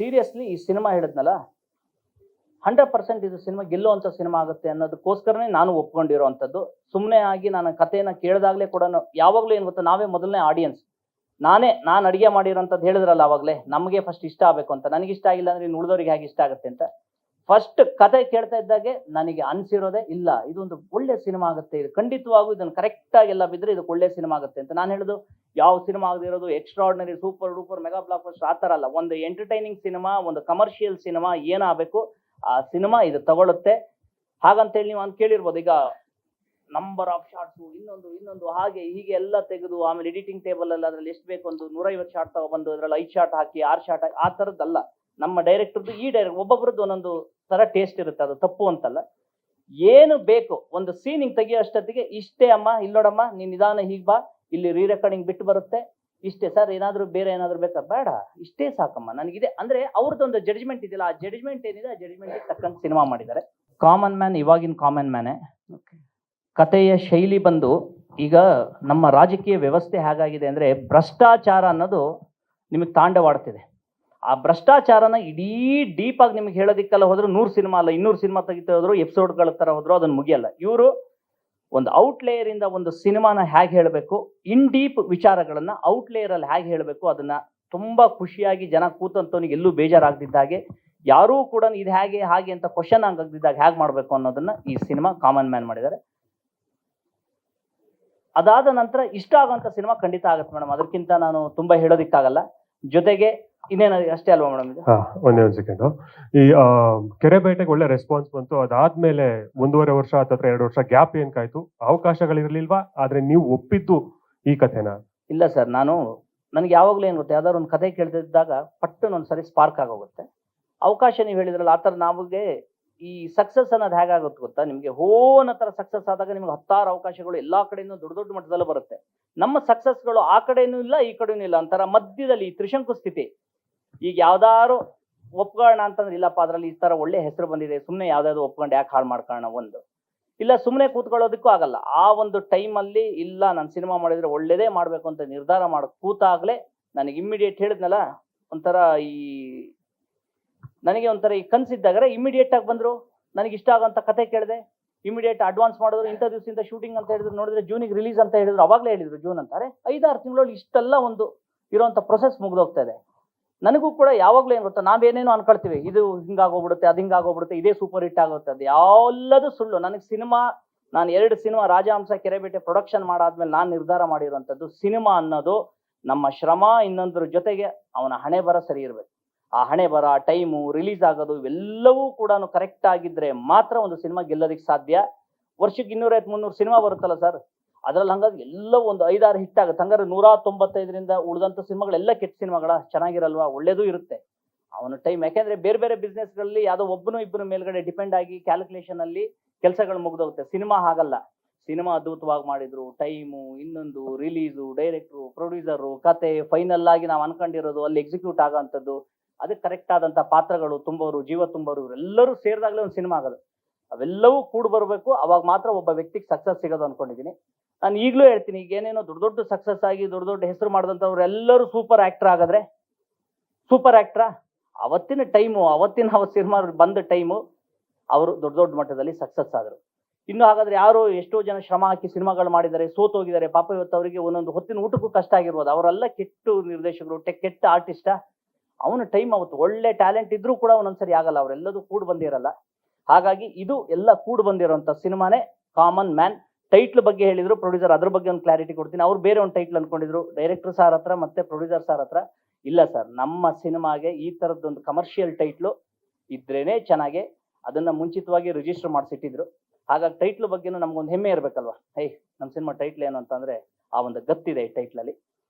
Seriously ಈ cinema ಹೇಳಿದ್ನಲ್ಲ 100% ಇದು ಸಿನಿಮಾ ಗೆಲ್ಲುವಂಥ ಸಿನಿಮಾ ಆಗುತ್ತೆ ಅನ್ನೋದಕ್ಕೋಸ್ಕರನೇ ನಾನು ಒಪ್ಕೊಂಡಿರೋವಂಥದ್ದು. ಸುಮ್ಮನೆ ಆಗಿ ನಾನು ಕಥೆನ ಕೇಳಿದಾಗಲೇ ಕೂಡ ಯಾವಾಗಲೂ ಏನು ಗೊತ್ತಾ, ನಾವೇ ಮೊದಲನೇ ಆಡಿಯನ್ಸ್. ನಾನು ಅಡುಗೆ ಮಾಡಿರೋಂಥದ್ದು ಹೇಳಿದ್ರಲ್ಲ ಆವಾಗಲೇ, ನಮಗೆ ಫಸ್ಟ್ ಇಷ್ಟ ಆಗಬೇಕು ಅಂತ. ನನಗೆ ಇಷ್ಟ ಆಗಿಲ್ಲ ಅಂದರೆ ಇನ್ನು ಉಳಿದವ್ರಿಗೆ ಹೇಗೆ ಇಷ್ಟ ಆಗುತ್ತೆ ಅಂತ. ಫಸ್ಟ್ ಕತೆ ಕೇಳ್ತಾ ಇದ್ದಾಗೆ ನನಗೆ ಅನಿಸಿರೋದೇ, ಇಲ್ಲ ಇದೊಂದು ಒಳ್ಳೆ ಸಿನಿಮಾ ಆಗುತ್ತೆ, ಇದು ಖಂಡಿತವಾಗೂ ಇದನ್ನು ಕರೆಕ್ಟಾಗಿ ಎಲ್ಲ ಬಿದ್ದರೆ ಇದಕ್ಕೆ ಒಳ್ಳೆ ಸಿನಿಮಾ ಆಗುತ್ತೆ ಅಂತ. ನಾನು ಹೇಳೋದು ಯಾವ ಸಿನಿಮಾ ಆಗದಿರೋದು extraordinary super duper mega blockbuster ಆ ಥರ ಅಲ್ಲ. ಒಂದು ಎಂಟರ್ಟೈನಿಂಗ್ ಸಿನಿಮಾ, ಒಂದು ಕಮರ್ಷಿಯಲ್ ಸಿನಿಮಾ ಏನಾಗಬೇಕು ಆ ಸಿನಿಮಾ ಇದು ತಗೊಳುತ್ತೆ. ಹಾಗಂತೇಳಿ ನೀವು ಅಂತ ಕೇಳಿರ್ಬೋದು, ಈಗ ನಂಬರ್ ಆಫ್ ಶಾರ್ಟ್ಸು ಇನ್ನೊಂದು ಹಾಗೆ ಹೀಗೆ ಎಲ್ಲ ತೆಗೆದು ಆಮೇಲೆ ಎಡಿಟಿಂಗ್ ಟೇಬಲ್ ಅಲ್ಲಿ ಅದ್ರಲ್ಲಿ ಎಷ್ಟು ಬೇಕು ಒಂದು 150 ಶಾರ್ಟ್ ತಗೊಬಂದು ಅದ್ರಲ್ಲಿ 5 ಶಾರ್ಟ್ ಹಾಕಿ 6 ಶಾರ್ಟ್ ಹಾಕಿ ಆ ಥರದ್ದಲ್ಲ. ನಮ್ಮ ಡೈರೆಕ್ಟರ್ದು ಈ ಡೈರೆಕ್ಟ್ ಒಬ್ಬೊಬ್ರದ್ದು ಒಂದೊಂದು ಥರ ಟೇಸ್ಟ್ ಇರುತ್ತೆ, ಅದು ತಪ್ಪು ಅಂತಲ್ಲ. ಏನು ಬೇಕು ಒಂದು ಸೀನ್ ಹಿಂಗೆ ತೆಗಿಯೋ ಅಷ್ಟೊತ್ತಿಗೆ ಇಷ್ಟೇ ಅಮ್ಮ, ಇಲ್ಲೋಡಮ್ಮ ನೀನು ನಿಧಾನ ಹೀಗೆ ಬಾ, ಇಲ್ಲಿ ರೀ ರೆಕಾರ್ಡಿಂಗ್ ಬಿಟ್ಟು ಬರುತ್ತೆ, ಇಷ್ಟೇ ಸರ್, ಏನಾದರೂ ಬೇರೆ ಏನಾದರೂ ಬೇಕಾ, ಬೇಡ ಇಷ್ಟೇ ಸಾಕಮ್ಮ ನನಗಿದೆ ಅಂದರೆ ಅವ್ರದ್ದೊಂದು ಜಡ್ಜ್ಮೆಂಟ್ ಇದೆಯಲ್ಲ, ಆ ಜಡ್ಜ್ಮೆಂಟ್ ಏನಿದೆ ಆ ಜಡ್ಜ್ಮೆಂಟ್ಗೆ ತಕ್ಕಂತ ಸಿನಿಮಾ ಮಾಡಿದ್ದಾರೆ. ಕಾಮನ್ ಮ್ಯಾನ್ ಇವಾಗಿನ ಕಾಮನ್ ಮ್ಯಾನೇ. ಕಥೆಯ ಶೈಲಿ ಬಂದು ಈಗ ನಮ್ಮ ರಾಜಕೀಯ ವ್ಯವಸ್ಥೆ ಹೇಗಾಗಿದೆ ಅಂದರೆ ಭ್ರಷ್ಟಾಚಾರ ಅನ್ನೋದು ನಿಮಗೆ ತಾಂಡವಾಡ್ತಿದೆ. ಆ ಭ್ರಷ್ಟಾಚಾರನ ಇಡೀ ಡೀಪಾಗಿ ನಿಮಗೆ ಹೇಳೋದಿಕ್ಕೆಲ್ಲ ಹೋದ್ರು 100 ಸಿನಿಮಾ ಅಲ್ಲ 200 ಸಿನಿಮಾ ತೆಗಿತಾ ಹೋದ್ರು, ಎಪಿಸೋಡ್ಗಳ ಥರ ಹೋದ್ರು ಅದನ್ನು ಮುಗಿಯಲ್ಲ. ಇವರು ಒಂದು ಔಟ್ಲೇಯರ್ ಇಂದ ಒಂದು ಸಿನಿಮಾನ ಹೇಗೆ ಹೇಳಬೇಕು, ಇನ್ ಡೀಪ್ ವಿಚಾರಗಳನ್ನ ಔಟ್ಲೇಯರ್ ಅಲ್ಲಿ ಹೇಗೆ ಹೇಳಬೇಕು, ಅದನ್ನ ತುಂಬಾ ಖುಷಿಯಾಗಿ ಜನ ಕೂತಂತವನಿಗೆ ಎಲ್ಲೂ ಬೇಜಾರಾಗದಿದ್ದಾಗೆ, ಯಾರೂ ಕೂಡ ಇದು ಹೇಗೆ ಹಾಗೆ ಅಂತ ಕ್ವಶನ್ ಆಗದಿದ್ದಾಗ ಹೇಗೆ ಮಾಡಬೇಕು ಅನ್ನೋದನ್ನ ಈ ಸಿನಿಮಾ ಕಾಮನ್ ಮ್ಯಾನ್ ಮಾಡಿದ್ದಾರೆ. ಅದಾದ ನಂತರ ಇಷ್ಟ ಆಗುವಂತ ಸಿನಿಮಾ ಖಂಡಿತ ಆಗುತ್ತೆ ಮೇಡಮ್, ಅದಕ್ಕಿಂತ ನಾನು ತುಂಬಾ ಹೇಳೋದಿಕ್ಕಾಗಲ್ಲ. ಜೊತೆಗೆ ಇನ್ನೇನು ಅಷ್ಟೇ ಅಲ್ವಾ ಮೇಡಮ್? ಇದು ಒಂದೇ ಒಂದು ಸೆಕೆಂಡ್. ಈ ಕೆರೆಬೇಟೆಗೆ ಒಳ್ಳೆ ರೆಸ್ಪಾನ್ಸ್ ಬಂತು, ಅದಾದ್ಮೇಲೆ 1.5 ವರ್ಷ ಅಥವಾ 2 ವರ್ಷ ಗ್ಯಾಪ್ ಏನ್ಕಾಯ್ತು? ಅವಕಾಶಗಳಿರ್ಲಿಲ್ವಾ? ಆದ್ರೆ ನೀವು ಒಪ್ಪಿದ್ದು ಈ ಕಥೆನ? ಇಲ್ಲ ಸರ್, ನನಗೆ ಯಾವಾಗಲೂ ಏನು ಗೊತ್ತೆ, ಯಾವ್ದಾದ್ರು ಒಂದು ಕತೆ ಕೇಳ್ತಿದ್ದಾಗ ಪಟ್ಟನ ಒಂದ್ಸರಿ ಸ್ಪಾರ್ಕ್ ಆಗೋಗುತ್ತೆ. ಅವಕಾಶ ನೀವು ಹೇಳಿದ್ರಲ್ಲ ಆ ಥರ ನಮಗೆ ಈ ಸಕ್ಸಸ್ ಅನ್ನೋದು ಹೇಗಾಗುತ್ತೆ ಗೊತ್ತಾ, ನಿಮಗೆ ಹೋನ ಥರ ಸಕ್ಸಸ್ ಆದಾಗ ನಿಮ್ಗೆ 10 ಅವಕಾಶಗಳು ಎಲ್ಲಾ ಕಡೆಯಿಂದ ದೊಡ್ಡ ದೊಡ್ಡ ಮಟ್ಟದಲ್ಲಿ ಬರುತ್ತೆ. ನಮ್ಮ ಸಕ್ಸಸ್ಗಳು ಆ ಕಡೆನೂ ಇಲ್ಲ ಈ ಕಡೆನೂ ಇಲ್ಲ, ಒಂಥರ ಮಧ್ಯದಲ್ಲಿ ಈ ತ್ರಿಶಂಕು ಸ್ಥಿತಿ. ಈಗ ಯಾವ್ದಾರು ಒಪ್ಕೊಳ್ಳೋಣ ಅಂತಂದ್ರೆ ಇಲ್ಲಪ್ಪ ಅದ್ರಲ್ಲಿ ಈ ತರ ಒಳ್ಳೆ ಹೆಸರು ಬಂದಿದೆ, ಸುಮ್ಮನೆ ಯಾವ್ದಾದ್ರು ಒಪ್ಕೊಂಡು ಯಾಕೆ ಹಾಳು ಮಾಡ್ಕೊಳ್ಳೋಣ, ಒಂದು ಇಲ್ಲ ಸುಮ್ಮನೆ ಕೂತ್ಕೊಳ್ಳೋದಕ್ಕೂ ಆಗಲ್ಲ. ಆ ಒಂದು ಟೈಮಲ್ಲಿ ಇಲ್ಲ ನಾನು ಸಿನಿಮಾ ಮಾಡಿದ್ರೆ ಒಳ್ಳೇದೇ ಮಾಡಬೇಕು ಅಂತ ನಿರ್ಧಾರ ಮಾಡಿ ಕೂತಾಗಲೇ ನನಗೆ ಇಮ್ಮಿಡಿಯೇಟ್ ಹೇಳಿದ್ನಲ್ಲ, ನನಗೆ ಒಂಥರ ಈ ಕನ್ಸಿದ್ದಾಗರೆ ಇಮಿಡಿಯೇಟ್ ಆಗಿ ಬಂದ್ರು, ನನಗೆ ಇಷ್ಟ ಆಗೋಂಥ ಕತೆ ಕೇಳಿದೆ, ಇಮಿಡಿಯೇಟ್ ಅಡ್ವಾನ್ಸ್ ಮಾಡಿದ್ರು, ಇಂಥ ದಿವಸದಿಂದ ಶೂಟಿಂಗ್ ಅಂತ ಹೇಳಿದ್ರು, ನೋಡಿದ್ರೆ ಜೂನಿಗೆ ರಿಲೀಸ್ ಅಂತ ಹೇಳಿದ್ರು, ಅವಾಗಲೇ ಹೇಳಿದ್ರು ಜೂನ್ ಅಂತಾರೆ. 5-6 ತಿಂಗಳಲ್ಲಿ ಇಷ್ಟೆಲ್ಲ ಒಂದು ಇರೋಂಥ ಪ್ರೊಸೆಸ್ ಮುಗಿದೋಗ್ತಾ ಇದೆ. ನನಗೂ ಕೂಡ ಯಾವಾಗಲೂ ಏನು ಗೊತ್ತಾ, ನಾವೇನೇನೋ ಅನ್ಕೊಳ್ತೀವಿ, ಇದು ಹಿಂಗಾಗೋಗ್ಬಿಡುತ್ತೆ ಅದು ಹಿಂಗಾಗೋಗ್ಬಿಡುತ್ತೆ, ಇದೇ ಸೂಪರ್ ಹಿಟ್ ಆಗುತ್ತೆ, ಅದು ಎಲ್ಲದೂ ಸುಳ್ಳು. ನನಗೆ ನಾನು 2 ಸಿನಿಮಾ ರಾಜಹಂಸ ಕೆರೆಬೇಟೆ ಪ್ರೊಡಕ್ಷನ್ ಮಾಡಾದ್ಮೇಲೆ ನಾನು ನಿರ್ಧಾರ ಮಾಡಿರುವಂಥದ್ದು, ಸಿನಿಮಾ ಅನ್ನೋದು ನಮ್ಮ ಶ್ರಮ, ಇನ್ನೊಂದ್ರ ಜೊತೆಗೆ ಅವನ ಹಣೆ ಬರ ಸರಿ ಇರಬೇಕು. ಆ ಹಣೆ ಬರ, ಟೈಮು, ರಿಲೀಸ್ ಆಗೋದು ಇವೆಲ್ಲವೂ ಕೂಡ ಕರೆಕ್ಟ್ ಆಗಿದ್ರೆ ಮಾತ್ರ ಒಂದು ಸಿನಿಮಾ ಗೆಲ್ಲೋದಕ್ಕೆ ಸಾಧ್ಯ. ವರ್ಷಕ್ಕೆ 250-300 ಸಿನಿಮಾ ಬರುತ್ತಲ್ಲ ಸರ್, ಅದ್ರಲ್ಲಿ ಹಂಗಾಗಿ ಎಲ್ಲ ಒಂದು 5-6 ಹಿಟ್ ಆಗುತ್ತೆ. ಹಂಗಾದ್ರೆ 195ರಿಂದ ಉಳಿದಂಥ ಸಿನಿಮಾಗಳೆಲ್ಲ ಕೆಟ್ಟ ಸಿನಿಮಾಗಳ, ಚೆನ್ನಾಗಿರಲ್ವಾ? ಒಳ್ಳೇದು ಇರುತ್ತೆ ಅವನ ಟೈಮ್. ಯಾಕೆಂದ್ರೆ ಬೇರೆ ಬೇರೆ ಬಿಸ್ನೆಸ್ಗಳಲ್ಲಿ ಯಾವುದೋ ಒಬ್ಬನು ಮೇಲ್ಗಡೆ ಡಿಪೆಂಡ್ ಆಗಿ ಕ್ಯಾಲ್ಕುಲೇಷನ್ ಅಲ್ಲಿ ಕೆಲಸಗಳು ಮುಗ್ದೋಗುತ್ತೆ. ಸಿನಿಮಾ ಹಾಗಲ್ಲ, ಸಿನಿಮಾ ಅದ್ಭುತವಾಗಿ ಮಾಡಿದ್ರು, ಟೈಮು, ಇನ್ನೊಂದು ರಿಲೀಸು, ಡೈರೆಕ್ಟ್ರು, ಪ್ರೊಡ್ಯೂಸರು, ಕತೆ, ಫೈನಲ್ ಆಗಿ ನಾವು ಅನ್ಕೊಂಡಿರೋದು ಅಲ್ಲಿ ಎಕ್ಸಿಕ್ಯೂಟ್ ಆಗೋಂಥದ್ದು, ಅದಕ್ಕೆ ಕರೆಕ್ಟ್ ಆದಂಥ ಪಾತ್ರಗಳು ತುಂಬೋರು, ಜೀವ ತುಂಬೋರು, ಇವರೆಲ್ಲರೂ ಸೇರಿದಾಗಲೇ ಒಂದು ಸಿನಿಮಾ ಆಗೋದು. ಅವೆಲ್ಲವೂ ಕೂಡ ಬರಬೇಕು, ಅವಾಗ ಮಾತ್ರ ಒಬ್ಬ ವ್ಯಕ್ತಿಗೆ ಸಕ್ಸಸ್ ಸಿಗೋದು ಅನ್ಕೊಂಡಿದ್ದೀನಿ. ನಾನು ಈಗಲೂ ಹೇಳ್ತೀನಿ, ಈಗ ಏನೇನೋ ದೊಡ್ಡ ದೊಡ್ಡ ಸಕ್ಸಸ್ ಆಗಿ ದೊಡ್ಡ ದೊಡ್ಡ ಹೆಸರು ಮಾಡಿದಂಥವ್ರು ಎಲ್ಲರೂ ಸೂಪರ್ ಆಕ್ಟರ್ ಆಗಿದ್ರೆ ಸೂಪರ್ ಆಕ್ಟ್ರಾ? ಅವತ್ತಿನ ಟೈಮು, ಅವತ್ತು ಸಿನಿಮಾ ಬಂದ ಟೈಮು ಅವರು ದೊಡ್ಡ ದೊಡ್ಡ ಮಟ್ಟದಲ್ಲಿ ಸಕ್ಸಸ್ ಆದರು. ಇನ್ನು ಹಾಗಾದ್ರೆ ಯಾರು ಎಷ್ಟೋ ಜನ ಶ್ರಮ ಹಾಕಿ ಸಿನಿಮಾಗಳು ಮಾಡಿದ್ದಾರೆ, ಸೋತೋಗಿದ್ದಾರೆ, ಪಾಪ ಇವತ್ತು ಅವರಿಗೆ ಒಂದೊಂದು ಹೊತ್ತಿನ ಊಟಕ್ಕೂ ಕಷ್ಟ ಆಗಿರ್ಬೋದು. ಅವರೆಲ್ಲ ಕೆಟ್ಟು ನಿರ್ದೇಶಕರು, ಕೆಟ್ಟ ಆರ್ಟಿಸ್ಟಾ? ಅವನ ಟೈಮ್ ಅವತ್ತು ಒಳ್ಳೆ ಟ್ಯಾಲೆಂಟ್ ಇದ್ರೂ ಕೂಡ ಒಂದೊಂದ್ಸರಿ ಆಗಲ್ಲ, ಅವರೆಲ್ಲದೂ ಕೂಡ್ ಬಂದಿರಲ್ಲ. ಹಾಗಾಗಿ ಇದು ಎಲ್ಲ ಕೂಡ್ ಬಂದಿರೋಂಥ ಸಿನಿಮಾನೇ ಕಾಮನ್ ಮ್ಯಾನ್. ಟೈಟ್ಲ್ ಬಗ್ಗೆ ಹೇಳಿದ್ರು ಪ್ರೊಡ್ಯೂಸರ್, ಅದ್ರ ಬಗ್ಗೆ ಒಂದು ಕ್ಲಾರಿಟಿ ಕೊಡ್ತೀನಿ. ಅವ್ರು ಬೇರೆ ಒಂದು ಟೈಟ್ಲ್ ಅನ್ಕೊಂಡಿದ್ರು, ಡೈರೆಕ್ಟರ್ ಸಾರ್ ಹತ್ರ ಮತ್ತೆ ಪ್ರೊಡ್ಯೂಸರ್ ಸಾರ್ ಹತ್ರ. ಇಲ್ಲ ಸರ್, ನಮ್ಮ ಸಿನಿಮಾಗೆ ಈ ಥರದ್ದೊಂದು ಕಮರ್ಷಿಯಲ್ ಟೈಟ್ಲು ಇದ್ರೇನೆ ಚೆನ್ನಾಗೆ, ಅದನ್ನ ಮುಂಚಿತವಾಗಿ ರಿಜಿಸ್ಟರ್ ಮಾಡಿಸಿಟ್ಟಿದ್ರು. ಹಾಗಾಗಿ ಟೈಟ್ಲ್ ಬಗ್ಗೆನೂ ನಮ್ಗೊಂದು ಹೆಮ್ಮೆ ಇರಬೇಕಲ್ವಾ. ನಮ್ಮ ಸಿನಿಮಾ ಟೈಟ್ಲ್ ಏನು ಅಂತಂದ್ರೆ ಆ ಒಂದು ಗತ್ತಿದೆ ಈ ಟೈಟ್ಲಲ್ಲಿ.